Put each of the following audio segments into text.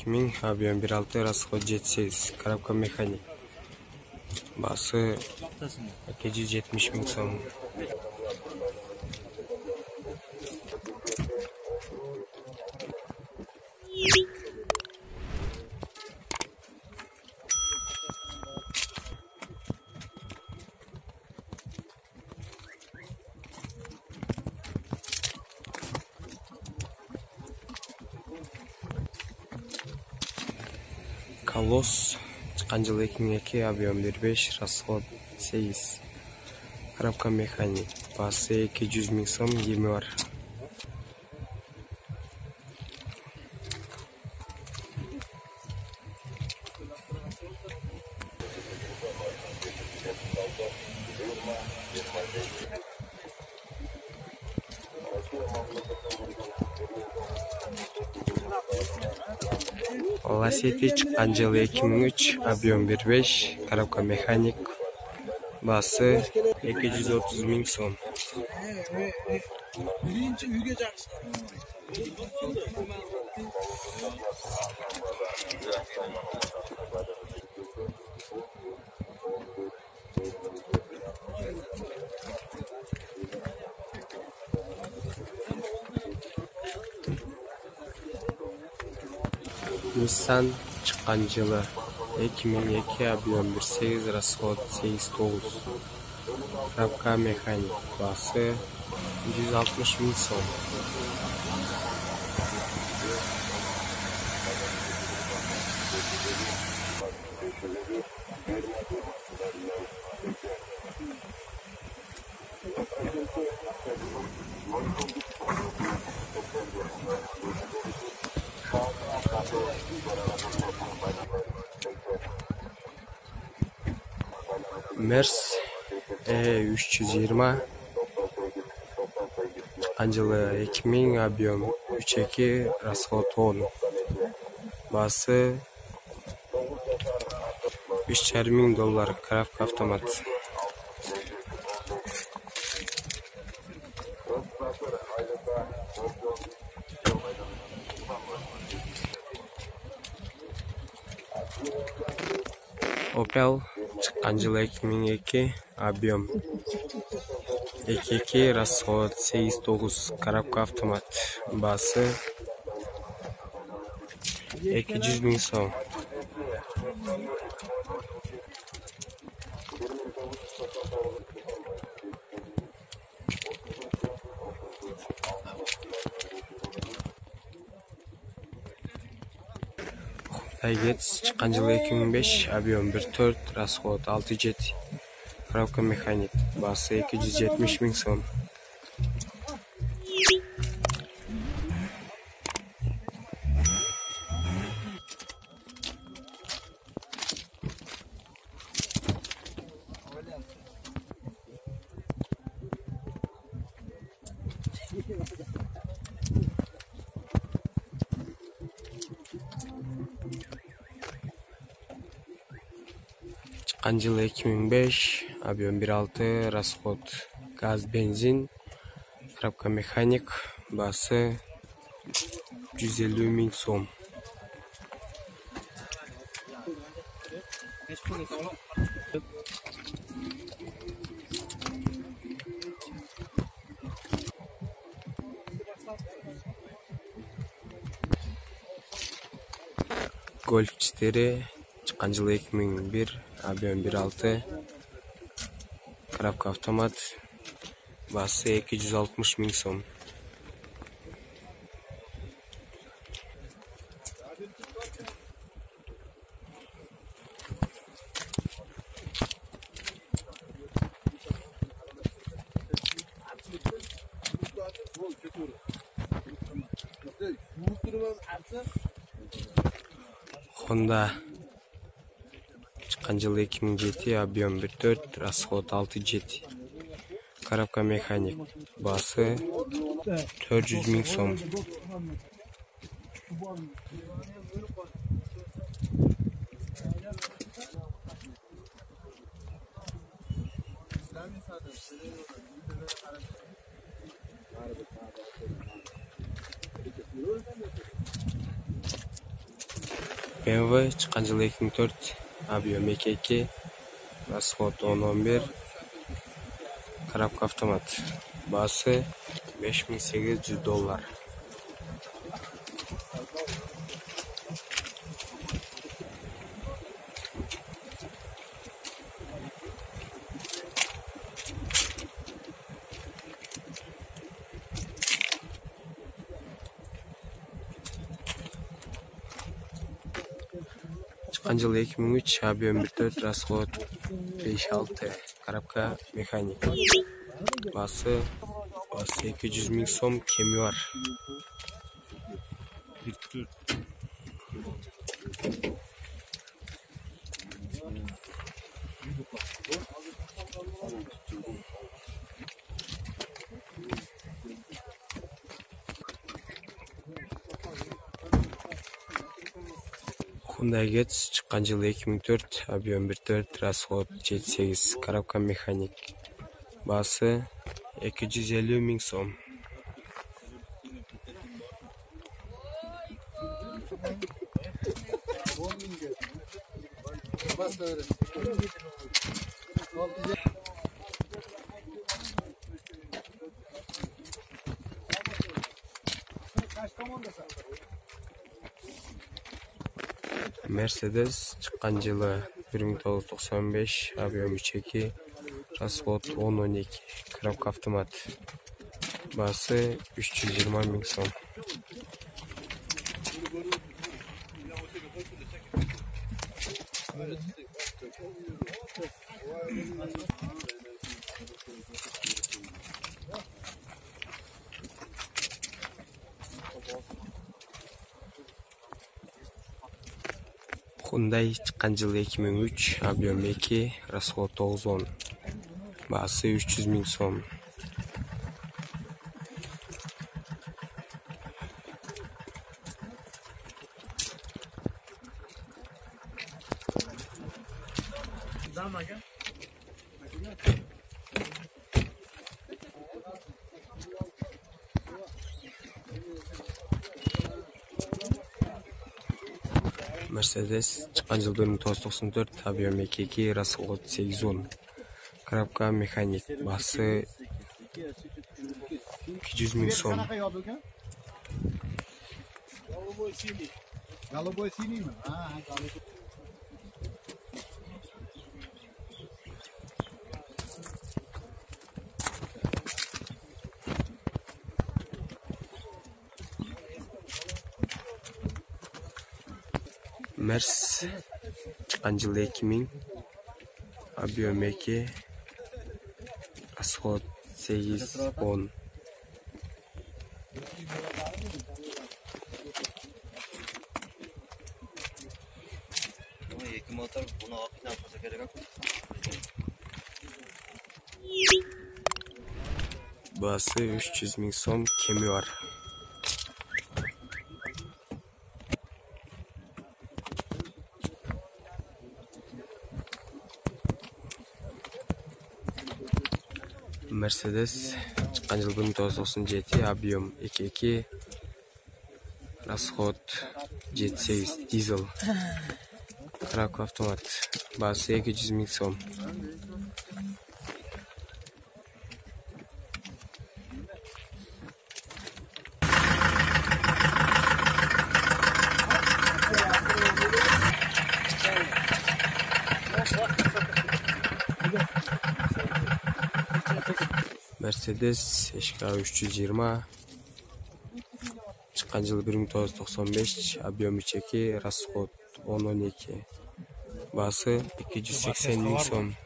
2000 объем 1.6, расход 7.8, коробка механик. Басы 270 миң сом. Колосс чыккан жылы 2002, объем 1.5, расход 8, коробка механик. Басы 200 миң сом, кийими бар. Ласети чыккан жылы 2003, объем 1.5, коробка механик. Басы 230 миң сом. Nissan чыккан жылы 2002, объем 1.8, расход 8.9, коробка механик. Басы 160 миң сом. Мерс E320 чыккан жылы 2000, объем 3.2, расход 10, басы $3,500, коробка автомат. Opel чыккан жылы 2002, объем 2.2, расход 8.9, коробка автомат. Басы 200 миң сом. Тайгетс чыккан жылы 2005, объем 1.4, расход 6.7, коробка механик. Басы 270 миң сом. Чыккан жылы 2005, объем 1.6, расход газ, бензин, коробка механик. Басы 150 миң сом. Golf 4 чыккан жылы 2001, объем 1.6, коробка автомат. Басы 260 миң сом. Honda чыккан жылы 2007, объем 1.4, расход 6.7, коробка механик. Басы 400 миң сом. BMW чыккан жылы 2004, объем 2.2, расход 10-11, коробка автомат. Баасы $5800. Чыккан жылы 2003, объем 1.4, расход 5-6, коробка механик. Баасы 200 000 сом, кеми бар. Hyundai Getz чыккан жылы 2004, объем 1.4, расход 7-8, коробка механик. Баасы 250 000 сом. Mercedes чыккан жылы 1995, объем 3.2, расход 10-12, коробка автомат. Баасы 320 000 сом. Hyundai чыккан жылы 2003, объем 2, расход 9-10, баасы 300 000 сом. Mercedes чыккан жылы 1994, объем 2.2, расход 8-10, коробка механик. Баасы 200 000 сом. Голубой синий? Merz чыккан жылы 2000, объем 2, расход 8-10. Екі мотор бұны ақын алпаса керек. Баасы 300 000 сом, кеми бар. Mercedes чыккан жылы 1997, объем 2.2, расход 7-8, дизель, коробка автомат. Баасы 200 000 сом. Mercedes SK320 чыккан жылы 1995, объем 3, расход 10-12, баасы 280 000 сом.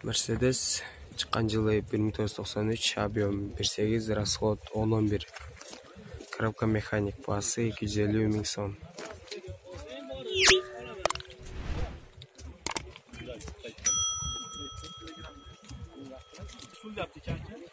Mercedes чыккан жылы 1993, объем 1.8, расход 10-11, коробка механик. Баасы 250 000 сом. Yaptı kendi.